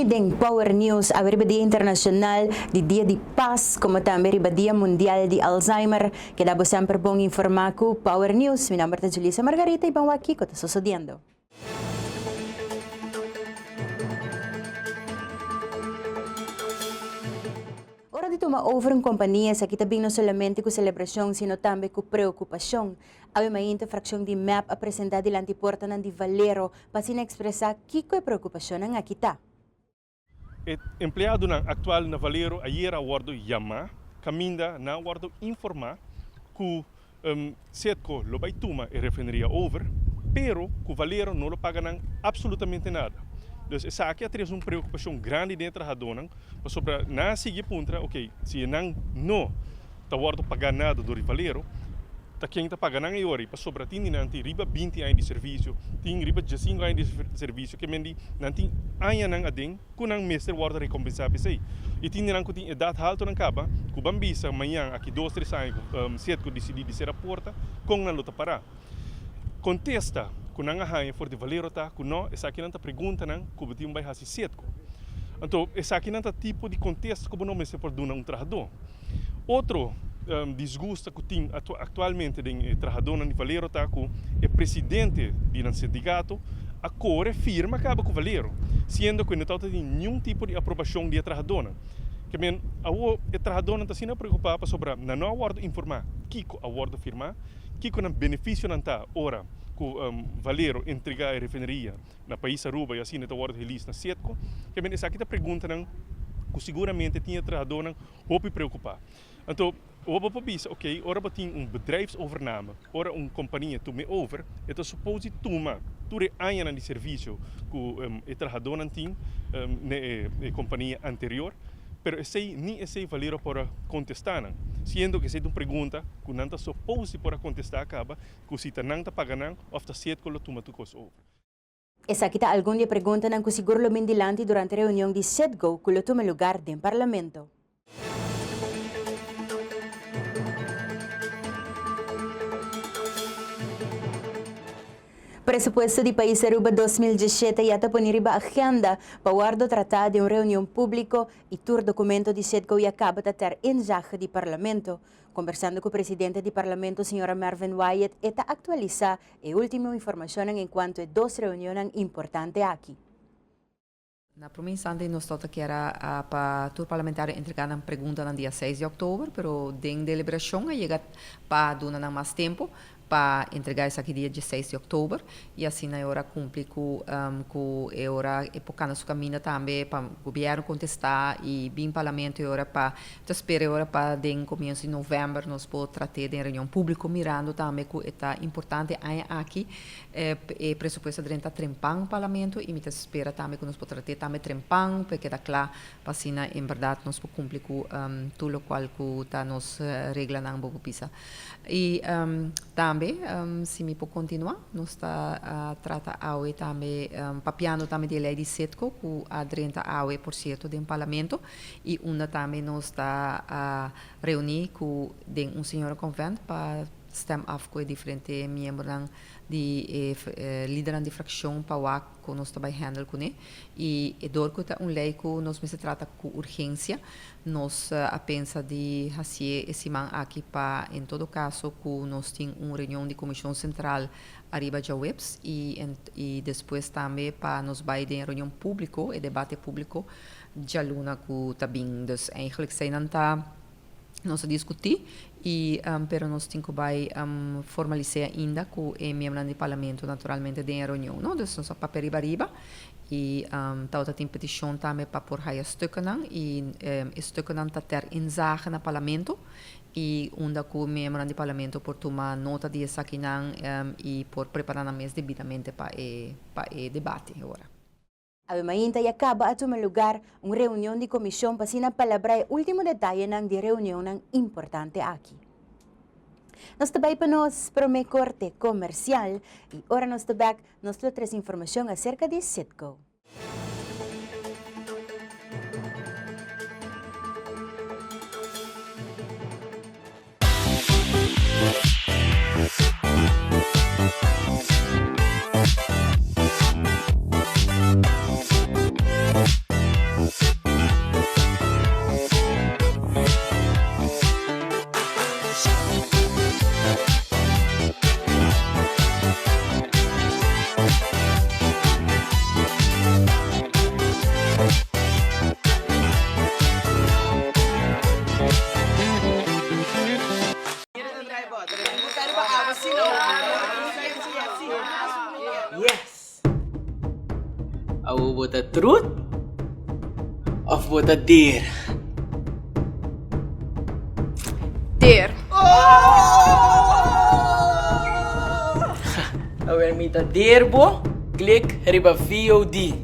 ding Power News, a Dia Internacional de Dia de Paz, como também Dia Mundial de Alzheimer, que dá sempre bom informar com Power News. Meu nome é Julissa Margarita e vamos aqui com o que está sucedendo. Ora de tomar over uma companhia, sa kita bem não somente com celebração, sino também com preocupação. A uma fração de MAP apresentada diante porta de Valero para se expressar que é preocupação na kita. O empregado atual na Valero ayer awardo yama, caminda na awardo informar que setco lo vai tuma e refineria over, pero que Valero não lo paga absolutamente nada. Dus essa aqui traz uma preocupação grande dentro da dona, sobre na seguir punta, ok, se não tá awardo pagar nada do Valero, tá quem tá pagando em hora, para sobre tinha nanti riba 20 anos de serviço, tinha riba 15 anos de serviço, que mendi nanti anya nang ading kunang mister warda recompensar pesei. E tinha nang kuti idade alto nang kaba, ku bambisa manhã aqui 2-3 anos, cedo que decidi de ser a porta, com na luta para. Contesta kunang ahay for de Valero tá, kuno essa aqui nanta pergunta nang ku betim vai hasi cedo. Então essa aqui nanta tipo de contexto como não me se por duna trabalhador. Outro desgosto que tem atualmente de trabalhador de Valero tá com o presidente do sindicato a core firma acaba com Valero, sendo que não tem nenhum tipo de aprovação de trabalhador. Que men o trabalhador não está sendo preocupado sobre não awardo informar que awardo firmar, que com benefício não está ora com Valero entregar a refineria na país Aruba e assim não awardo release na Setco, que men essa aqui tá pergunta não que seguramente tinha trabalhador não hope preocupar. Então o Bobo pensa, ok, ora tem bedrijfsovername, ora companhia tome over, então supose toma, tudo anos de serviço que o trabalhador não tem na companhia anterior, pero esse nem esse Valero para contestar, sendo que essa é uma pergunta que não está supose para contestar acaba, que se não está pagando, ou está certo que lo toma tu coisa over. Essa aqui está alguma pergunta que seguro lo mindilante durante a reunião de SEDGO que lo toma lugar no Parlamento. Presupuesto de País Aruba 2017 já está ponindo a agenda para o tratado de uma reunião pública e tur documento de SEDGO e acaba de ter enjaje de Parlamento. Conversando com o presidente do Parlamento, Sra. Marvin Wyatt, está atualizar a última informação enquanto a duas reuniões importantes aqui. Na promissão nós estamos que era para o parlamentar entregar uma pergunta no dia 6 de outubro, mas em deliberação chega para dar mais tempo para entregar isso aqui dia 16 de outubro e assim na hora cumpre com a hora época na sua caminho também para o governo contestar e bem parlamento hora para espera hora para den começo de novembro nós podemos tratar de reunião pública mirando também que é importante aqui e pressuposto de renta trempang parlamento e me espera também que nós podemos tratar também trempang porque dá claro para assim em verdade nós podemos cumprir com tudo o qual que está nos regla na bobo pisa e também se me pode continuar, nós está a tratar AUE também, papiando também de lei de SEDCO, com a 30% do parlamento, e uma também nós está a reunir com um senhor convento para stem af com diferentes membros de líderes de fração para o que nós também handle com ele e dor que é lei que nós se trata com urgência nós a pensa de fazer esse man aqui para em todo caso que nós tem uma reunião de comissão central arriba de webs e depois também para nós vai de reunião pública e debate público de aluna que também dus eigenlijk zijn não tá nós discutir e pero nós temos que formalizar ainda com o membro do parlamento naturalmente de reunião não dus nós para riba e tauta tem petição também para por raia stukken e stukken tá ter inzage no parlamento e onde o membro do parlamento por tomar nota de essa aqui e por preparar mais devidamente para o debate agora. A mainta e acaba a tomar lugar uma reunião de comissão para sinapalabrar o último detalhe de reunião importante aqui. Nós também para nós para uma corte comercial e ora nós também nós temos informação acerca de SEDGO. Bota truth of bota deer? Deer. Awel mita deer bo, klik riba VOD.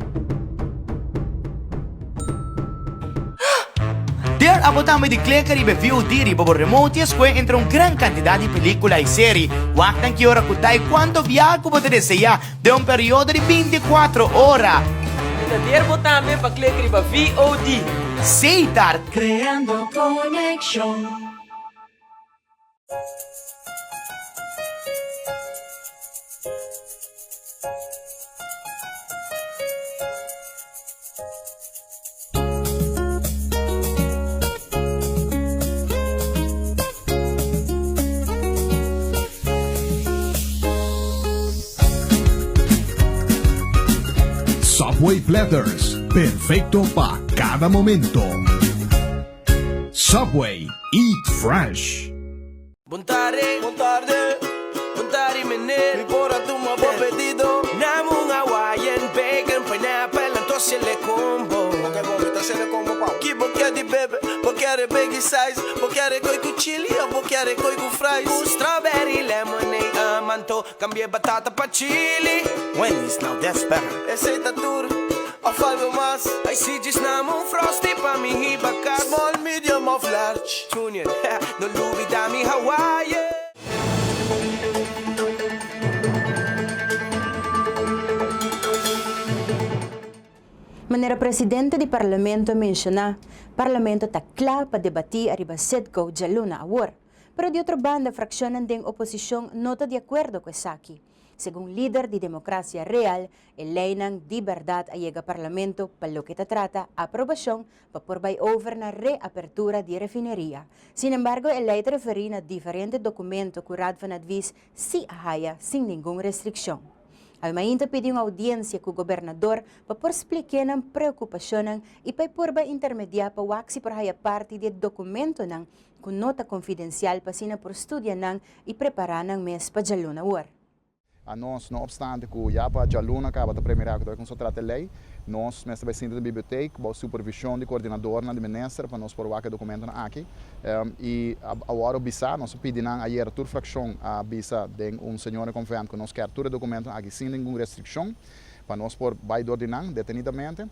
Der abotamos de clicar e VOD riba por remote esque entre gran cantidad de películas e séries. Waktan que hora kutai quanto viaco pode desejar de período de 24 horas. Mita deer bo também para klik riba VOD. Seitar. Creando conexión. Subway Platters, perfecto para cada momento. Subway, eat fresh. Buntare, menel, embora tu meu bom pedido. Namun Hawaiian, bacon, pineapple, entonces le combo. Ok, bom, entonces le combo, pau. Que boquete de bebê, boquete big size, boquete coi com chili, ou boquete coi com fries. Com strawberry, lemonade, manto, cambiei batata pra chili. Wendy's, now that's better. Receita dura, of algo mais. I see just namun frosty pa mi hibacar. Small, medium, of large. Junior, no Louis, dami Hawaii. Manera presidente do parlamento menciona, parlamento está claro para debatir arriba Sedco de Luna Award, pero de outra banda, fraccionan de oposição não está de acordo com isso aqui. Segundo líder de democracia real, Elena de verdade a llegar parlamento para lo que trata aprovação para por by over na reapertura de refineria. Sin embargo, el lei referi a diferentes documentos curado van advis si haya sin nenhuma restrição. Al mainta pediu uma audiência com o governador para por explicar a preocupação e para por intermediar para o axi por haya parte de documento com nota confidencial para sina por estudar e preparar mês para Jaluna War. A nós, não obstante que o Japa Jaluna acaba de primeira que com a lei, nós nesta vez da biblioteca, com supervisão de coordenador de ministro para nós por o documento aqui e agora o bisa nós pedimos a ir tur fração a bisa de senhor confiante que nós quer tur documento aqui sem nenhuma restrição para nós por vai ordenar detenidamente.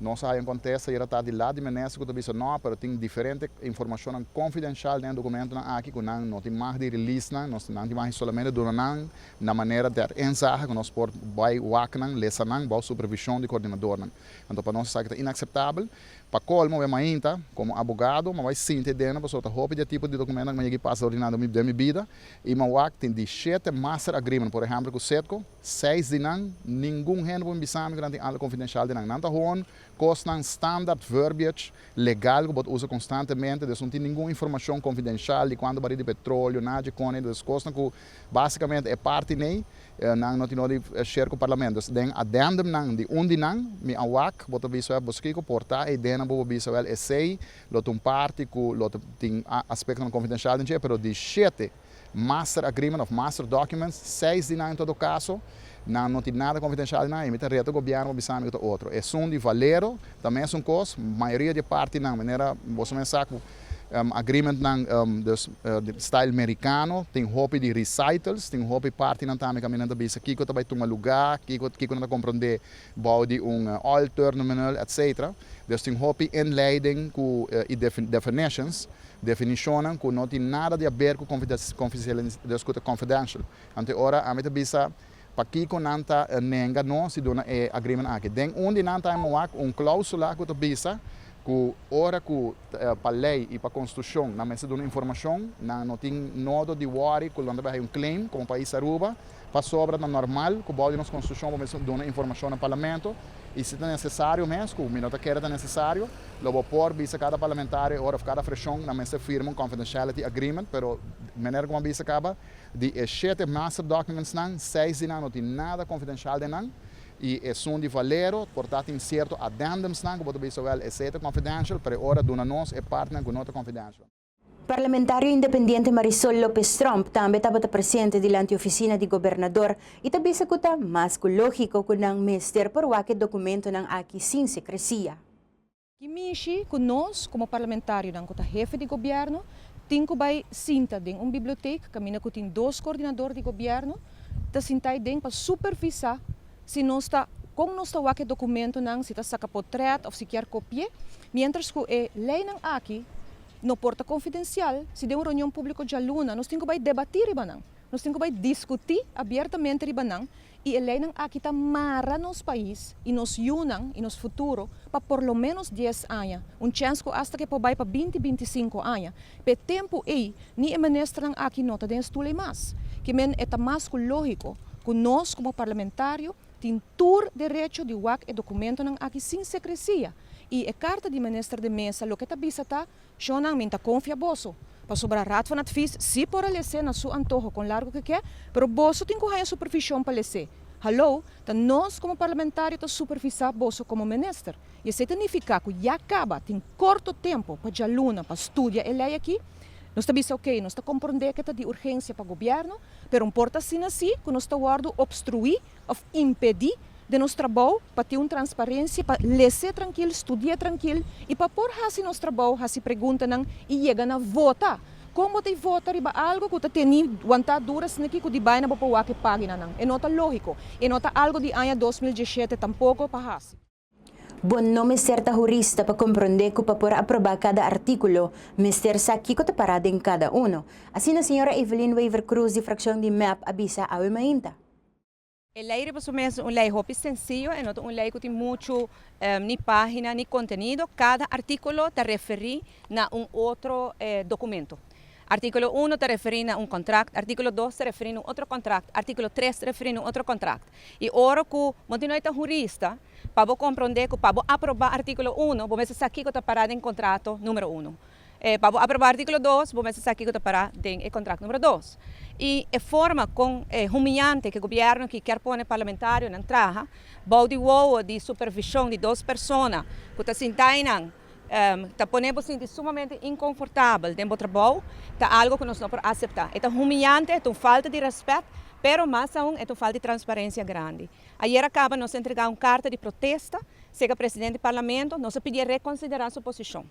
Nós aí acontece ir até de lá de ministro que bisa não, pero tem diferente informação confidencial dentro do documento aqui que não tem mais de release nós não tem mais somente durante na maneira de ensaiar que nós por vai waknan lesanan vai supervisão de coordenador então para nós isso é inaceitável para colmo é ainda como advogado mas vai sim entendendo para soltar roupa de tipo de documento que me passa ordenado de minha vida e uma wak tem de 7 master agreement por exemplo com o Sedco 6 de nenhum rendo por bisam grande algo confidencial de não tá ruim costan standard verbiage legal que pode usar constantemente, não tem nenhuma informação confidencial de quando baril de petróleo, nada de cone, das costas que basicamente é parte nem não tem nada de share com o parlamento. Den addendum nang de me awak, bota visual buscar que portar e dena bobo visual essay, lot parte que lot tem aspecto confidencial de pero de 7 master agreement of master documents, 6 de em todo caso. Não tem nada confidencial, não. E reto o governo bisame com outro. É som de valero, também é um costo. Maioria de parte não. Maneira, você pensar que agreement não de style americano, tem roupa de recitals, tem roupa parte não também caminhando bisa aqui que vai tomar lugar, aqui que não compreende body alter, nominal, etc. Dus tem roupa inleiding com definitions. Definitionen que não tem nada de a ver com confidential. Então, ora, a meta bisa Paki ko nanta nenga no si dona e agreement aqui. Den onde nanta é cláusula que tu bisa que ora que para lei e para construção na mesa de informação não tem nodo de worry que quando vai claim como país Aruba para sobra na normal que bode nos construção para mesa de informação no parlamento e se é necessário mesmo, o minuto que era necessário, logo por bisa cada parlamentar ora cada fracção na mesa firma confidentiality agreement, pero maneira como bisa acaba de 7 master documents não 6 não tem nada confidencial de não e é som de valero, portanto tem certo addendums não que pode ser é certo confidential, para ora dona nós é partner com nota confidential. Parlamentaryo independiente Marisol Lopez Trump também estava presente diante da oficina de governador e também se kuta mas lógico que não mister por aquele documento não aqui sem secrecia. Kimishi, conosco como parlamentário não kuta jefe de governo, tinko vai sinta em biblioteca, camina que tem 2 coordenadores de governo, ta sintai den para supervisar se nós está com nosso aquele documento não se está saca portrait ou se quer copiar, mientras que é lei não aqui no porta confidencial, se de uma reunião pública de aluna, nós temos que debater ribanang, nós temos que discutir abertamente ribanang, e a lei não aqui está mara nos país e nos unam e nos futuro para por lo menos 10 anos, chance que hasta que vai para 20, 25 anos. Pe tempo aí, ni a ministra não aqui nota de estule mais, que men é mais lógico que nós como parlamentário tem todo direito de o documento não aqui sem secrecia. E a carta de ministro de mesa, o que está bisata, já não me confia bosso. Para sobrar rato van advies, se por lecer na sua antojo com largo que quer, pero bosso tem que ter supervisão para lecer. Hallo, então nós como parlamentário está supervisar bosso como ministro. E isso significa que já acaba, tem curto tempo para a aluna, para estudar a lei aqui. Nós estamos ok, nós estamos compreender que está de urgência para o governo, pero importa assim que nós estamos obstruir ou impedir de nosso trabalho para ter uma transparência, para ler tranquilo, estudar tranquilo e para pôr assim nosso trabalho, assim pergunta não e chega a votar. Como te vota riba algo que tem vontade naqui que de baina para o que página não. É nota lógico. É nota algo de ano 2017 tampouco para assim. Bom nome certa jurista para compreender que para por aprovar cada artículo, mister Saki que te parada em cada uno. Assim a senhora Evelyn Weaver Cruz de fracção de MAP avisa a Mainta. A lei é uma lei muito sencilla, é uma lei que tem muito ni página, ni contenido. Cada artículo te refere a outro documento. Artículo 1 te refere a contrato, artículo 2 te refere a outro contrato, artículo 3 te refere a outro contrato. E ora que o jurista, para compreender que para aprovar artículo 1, vamos aqui que está parado em contrato número 1. Para aprovar artículo 2, vamos aqui que está parado em contrato número 2. E a forma humilhante que o governo que quer pôr parlamentário na entrada, balde de supervisão de 2 pessoas, que está sentando, está ponendo se sumamente inconfortável dentro do trabalho, é algo que nós não podemos aceitar. É humilhante, é uma falta de respeito, pero mais aún é uma falta de transparência grande. Ayer acaba nós entregar uma carta de protesta, seja presidente do parlamento, nós pedimos reconsiderar sua posição.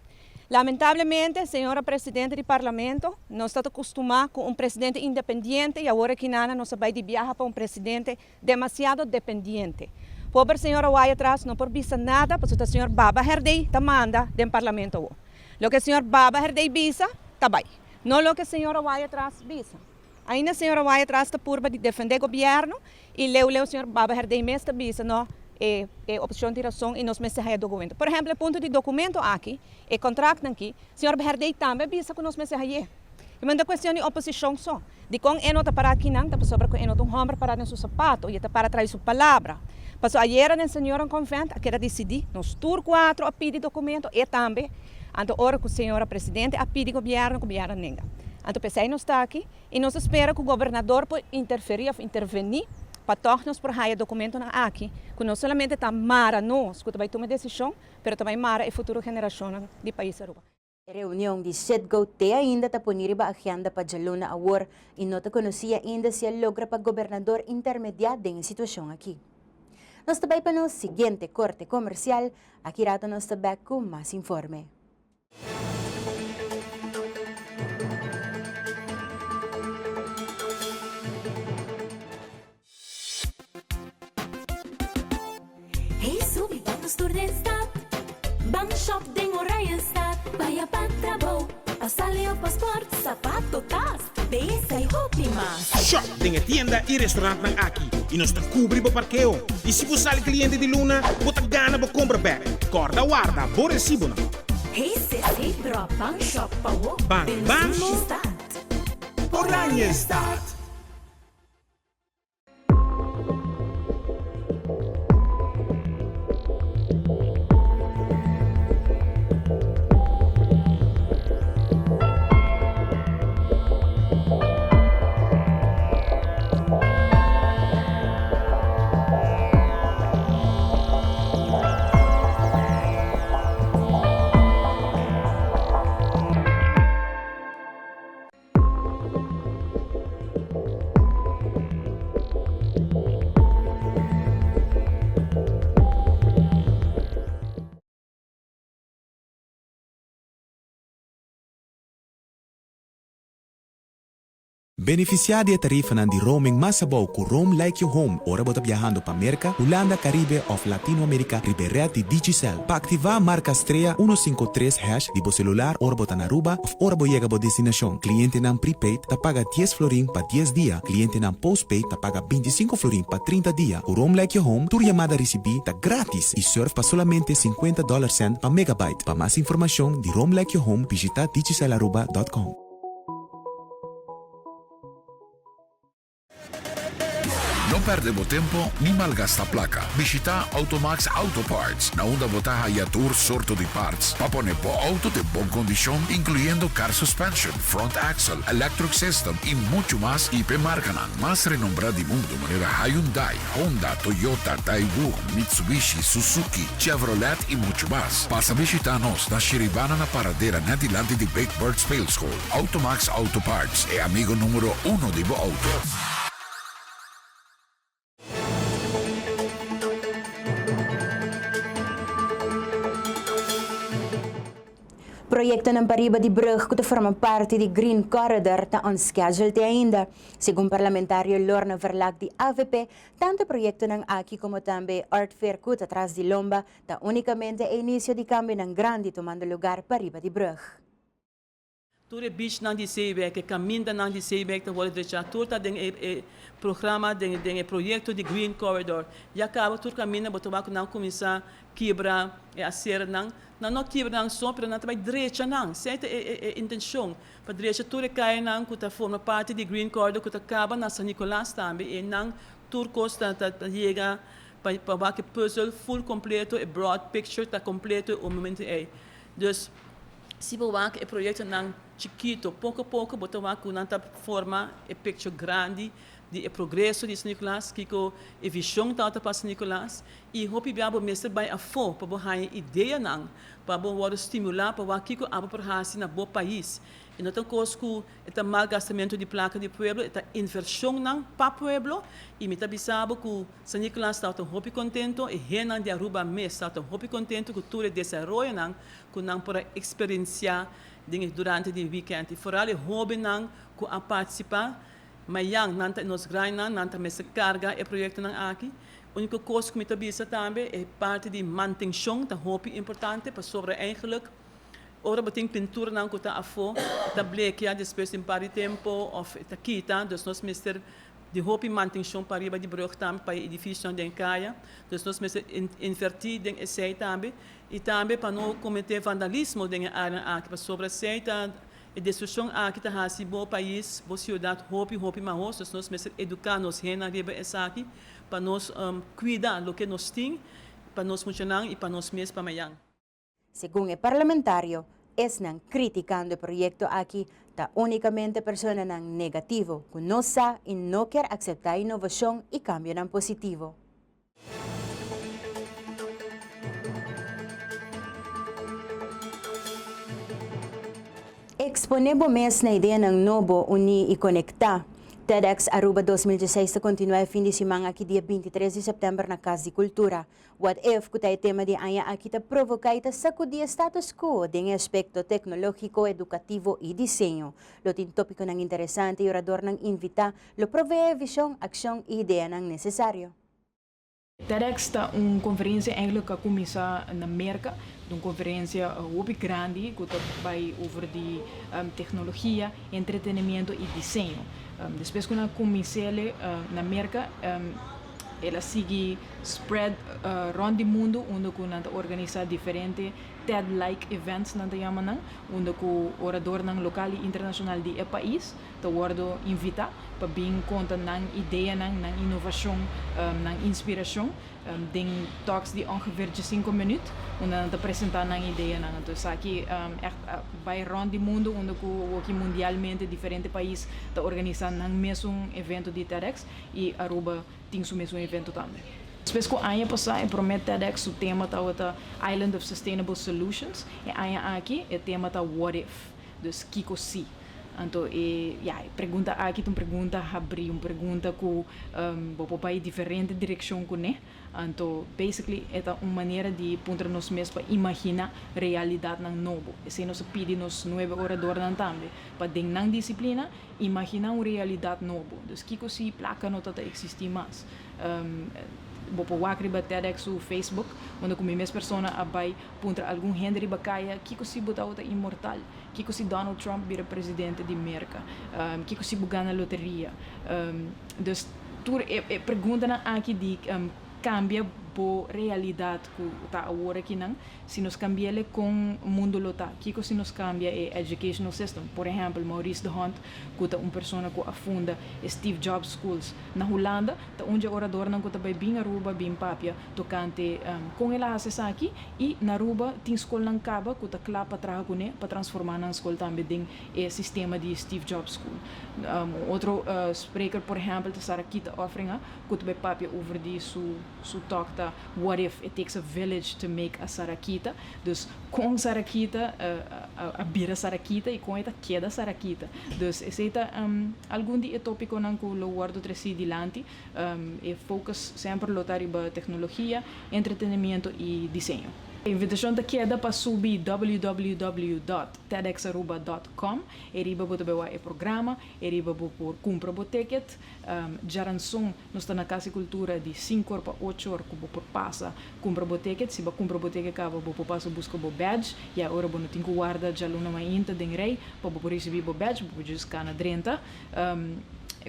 Lamentavelmente, senhora presidente do parlamento, nós estamos acostumados com um presidente independente e agora que nós vamos de viajar para um presidente demasiado dependente. Pobre senhora vai atrás, não por visa nada, porque o senhor Baba Herdey manda do parlamento. O que o senhor Baba Herdey visa, está bem. Não o que a senhora vai atrás visa. Ainda a senhora vai atrás da curva de defender o governo e o senhor Baba Herdey mesmo visa, não? É opção de razão e nós mensageamos documento. Por exemplo, o ponto de documento aqui, o contrato aqui, o senhor Herdey também visa que nós mensageamos. E manda questão de oposição só. De com ele não está para aqui não, está sobre que ele não tem um homem para no seu sapato e está para trazer sua palavra. Passou ayer a senhora convento, que era decidir, nós tur 4 a pedir documento e também, anto hora que a senhora presidente a pedir governo nenga. Anto pensei nós está aqui e nós espera que o governador pode intervenir para tornar-nos por aí documento aqui, que não somente está mara nós, que vai tomar decisão, mas também mara a futura geração de país Aruba. A reunião de SEDGO te ainda está poniriba a agenda para Jaluna Award e não te conhecia ainda se logra para governador intermediário da situação aqui. Nós também para o seguinte corte comercial, aqui rato nós também com mais informe. Hey, subi van Studenstad. Bankshop den Orijenstad. Baja Pantrabo. Pasale o passport, sapato, tas. Besa y hopimas. Shop tem tienda e restaurante ng Aki. E nós cobri o parqueo. E se você é cliente de Luna, bota gana para comprar bag. Corda guarda, bo recibo na. Hey, hey, bro, Bankshop pawo. Bang, Orijenstad. Beneficiar de tarifa de roaming masabaw ku Roam Like Your Home ora bota viajando para América, Holanda, Caribe of Latinoamérica ribeirão de Digicel. Para activar marca estrela 153# de bo celular ora bota na Aruba of ora bo llega bo destinação. Cliente nan prepaid ta paga 10 florin para 10 dias. Cliente nan postpaid ta paga 25 florin para 30 dias. Ku Roam Like Your Home, tu chamada recebi ta grátis e surf para solamente $50 para megabyte. Para mais informação de Roam Like Your Home, visita digicelaruba.com. No perdemos tempo ni malgasta placa. Visita Automax Auto Parts, na onda botaja y tour sorto de parts para poner po auto de buena condición, incluyendo car suspension, front axle, electric system y mucho más. IP marcanan más renombrada del mundo, manera Hyundai, Honda, Toyota, Daewoo, Mitsubishi, Suzuki, Chevrolet y mucho más. Pasa a visitarnos na Shiribana na paradera na dilante de Big Bird Spale School. Automax Auto Parts, amigo número 1 de bo auto. Proyecto ng Pariba de Brug que forma parte do Green Corridor está on schedule ainda. Segundo parlamentário Lorna Verlag de AVP, tanto proyecto ng Aki como também Art Fair que atrás de Lomba está unicamente o início de cambio ng grande tomando lugar Pariba de Brug. Tour beach nang di Zeeberg, caminho nang di Zeeberg, tá volta de tour tá den programa den projeto de Green Corridor. E acaba tour caminho botar com não começar quebra a ser não quebra nang só para não também direita nang. Certa intenção para direita tour cai nang que tá forma parte de Green Corridor que tá acaba na San Nicolás também e nang tour costa tá chega para que puzzle full completo e broad picture tá completo o momento é. Dus se você é projeto nang chiquito, pouco a pouco, botar uma forma e picture grande de progresso de São Nicolás, que a visão tá para São Nicolás e hope biabo mestre by a fo para botar ideia nang para botar estimular para que a aprahasi na bo país. E não tem coisa que o malgastamento de placa de pueblo, a inversão nang pa pueblo e me tabisabo que São Nicolás está tão hope contento e renan de Aruba mes está tão hope contento que tudo desenvolve nang que nang para experienciar durante o weekend. E fora o hobby nang que a participar, mas yang nanta nos grana nanta mesa carga e projeto nang aqui. A única coisa que me tabisa também é parte de manutenção, da hobby importante para sobre eigenlijk. Ora beting pintura nang que tá afo, tá blequear depois de par de tempo of tá quita, dus nós mister de hobby manutenção para riba de brug também para edifício den caia, dus nós mister invertir den essay também. E também para não cometer vandalismo den área aqui para sobre aceita e destruição aqui tá hasi bo país, bo cidade hopi mahos, nós mesmo educar nos rena riba essa aqui para nós cuidar do que nós tem, para nós funcionar e para nós mesmos para amanhã. Segundo o parlamentário, estão criticando o projeto aqui, está unicamente persona nang negativo, que não sabe e não quer aceitar inovação e cambio nang positivo. Exponemos mês na ideia ng novo unir e conectar. TEDx Aruba 2016 continua fim de semana aqui dia 23 de setembro na Casa de Cultura. What if que o tema de anya aqui ta provocar e sacudir status quo em aspecto tecnológico, educativo e desenho. Lo tin tópico ng interessante e orador ng invita, lo provee visão, ação e ideia ng necessário. TEDx está uma conferência eigenlijk que começa na América, uma conferência muito grande que vai over de tecnologia, entretenimento e desenho. Depois que comecei na América, ela sigue spread rond o mundo, onde organiza diferentes TED-like events na Tayamanang, onde o orador ng local e internacional de país te worden invita para bem conta ng ideia ng inovação, ng inspiração, ding talks de ongeveer 5 minutos, onde te apresentar ng ideia ng então aqui echt vai rond o mundo, onde aqui mundialmente diferentes países te organizam ng mesmo evento de TEDx e Aruba tem o mesmo evento também. Depois que ano passado, promete TEDx o tema tá Island of Sustainable Solutions e ano aqui o tema tá What If, dus Kiko Si. Então, pergunta aqui, uma pergunta abrir, uma pergunta que vou para diferente direção com né. Então, basically, é uma maneira de pôr nós mesmos para imaginar a realidade não novo. Se nós pedimos 9 oradores também, para dentro da disciplina, imaginar uma realidade nova. Então, que se placa não está existir mais. Vou pôr o TEDx no Facebook, onde com a mesma pessoa vai pôr algum Henry Bacaia, que se botar outra imortal, que se Donald Trump vira presidente de América, que se ganha na loteria. Então, pergunta aqui de cambia a realidade que está agora aqui não, se nós cambiamos com o mundo local, que se nós cambia é educational system. Por exemplo, Maurice de Hond, que é uma pessoa que afunda Steve Jobs Schools na Holanda, tá onde orador não que vai bem Aruba, bem Papia, tocante com ela acessa aqui e na Aruba tem escola não caba que tá claro para trabalhar com para transformar na escola também tem o sistema de Steve Jobs School. Outro speaker, por exemplo, tá Sarakita offering que vai Papia over die su talk what if it takes a village to make a Sarakita. Dus com Sarakita, a bira Sarakita e com esta queda Sarakita. Dus esse é algum dia tópico não que eu guardo tresi dilante e focus sempre lotar em tecnologia, entretenimento e desenho. A invitação da queda para subir www.tedxaruba.com. Eriba botar o programa, eriba por compra o ticket. Jaranson nós está na Casa Cultura de 5 para 8 horas que por passa compra o ticket. Se você compra o ticket acaba por passa busca o badge e agora você tem que guardar já luna mais inta den rei para por receber o badge para just cana 30.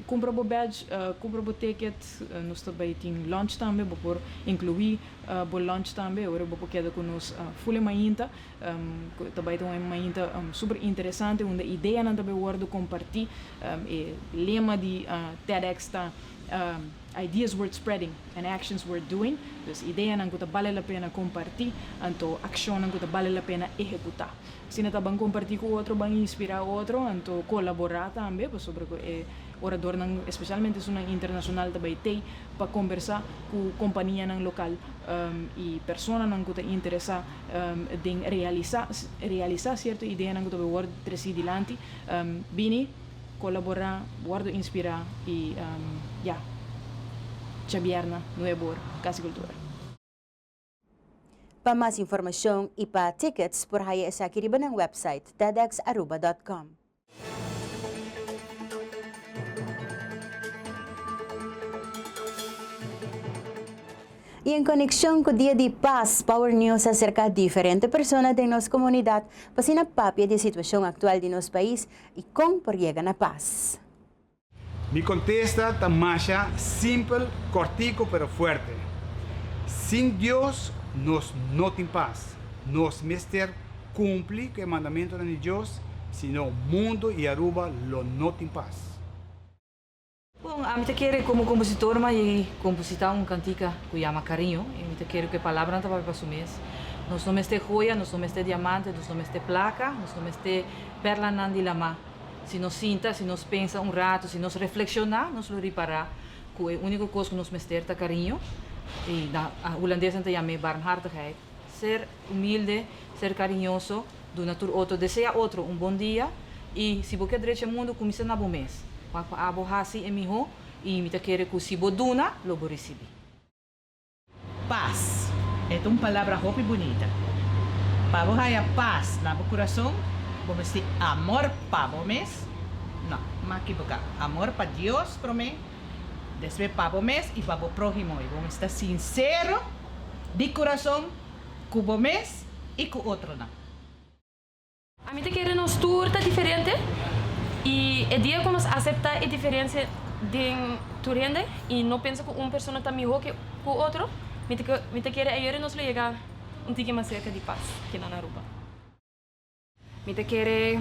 Compra o badge, compra o ticket, nós também tem lunch também, por incluir o lunch também, agora vou quedar com nós full mainta, também tem uma mainta super interessante, uma ideia não também guardo compartilhar, lema de TEDx está ideas worth spreading and actions worth doing, dus ideia não que vale a pena compartilhar, então ação não que vale a pena executar. Se não está bem compartilhar com outro, bem inspirar outro, então colaborar também, sobre orador, especialmente se internacional também tem para conversar com companhia local e pessoas que estão interessadas em realizar certa ideia que estão guardo tresi dilante, vini colaborar, guardo inspirar e Chabierna, Nuevor, Casa Cultura. Para mais informação e para tickets, por aí sa kiriba ng website tedxaruba.com. E em conexão com o Dia de Paz, Power News acerca de diferentes pessoas de nossa comunidade para se napapia da situação atual de nosso país e como por chegar na paz. Mi contesta tamasha simple, cortico pero fuerte. Sin Dios nos no tem paz. Nos mister cumpre que el mandamiento de Dios, sino mundo y Aruba lo no tem paz. Bom, a mim te quero como compositor, mas compositar cantica que chama carinho. E me te quero que palavra não vai para o mês. Nós não este joia, nós não este diamante, nós não este placa, nós não este perla nandi lama. Se nós sinta, se nós pensa rato, se nós reflexionar, nós lo reparar. Que a única coisa que nós mester é carinho. E na holandesa te chama barmhartigheid. Ser humilde, ser carinhoso, do natur outro, deseja outro bom dia. E se você direito ao mundo, começa na bom mês. Para abohasi e miho, e me te quero que se boduna, lo vou receber. Paz. É uma palavra muito bonita. Para você a paz no coração, vamos ter amor para vocês. Não, mas equivocar. Amor para Deus, para mim. Depois para vocês e para o próximo. E vamos estar sincero de coração com vocês e com outro não. A mim te quero nos turta diferente. E o dia que nós aceitamos a diferença de turende e não pensa que uma pessoa está melhor que o outro, me te quer ajudar nos chegar tique mais cerca de paz que na Aruba. Me te quer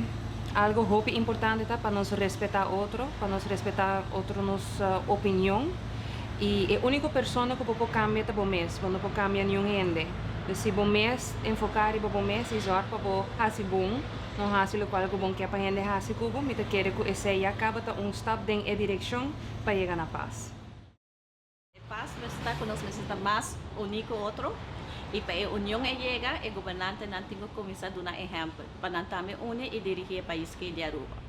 algo muito importante para nós respeitar outro, para nós respeitar outro nossa opinião e a única pessoa que pode cambiar é você, não pode cambiar ninguém. Se você enfocar em você e usar para fazer bom, não há o qual bom que para gente fazer cubo, me te quer que esse aí acaba step em direção para chegar na paz. A paz está que nós necessitamos mais unir com o outro e para a união chegar, o governante não tem que começar a dar exemplo para nós também unir e dirigir o país que é de Aruba.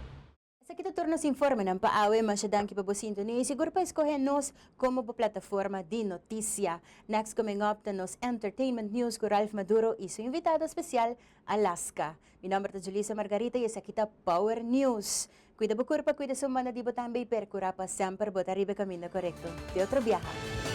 Kita turno se informe ng paawe masyadang kipabusinto ni siguro pa escogen nos como po plataforma de noticia. Next coming up nos entertainment news con Ralph Maduro y su invitado especial Alaska. Mi nombre es Julissa Margarita y esa kita Power News. Cuida bukur pa cuida sumana di botambay per curapa sempre botaribe camino correcto. De otro viaje.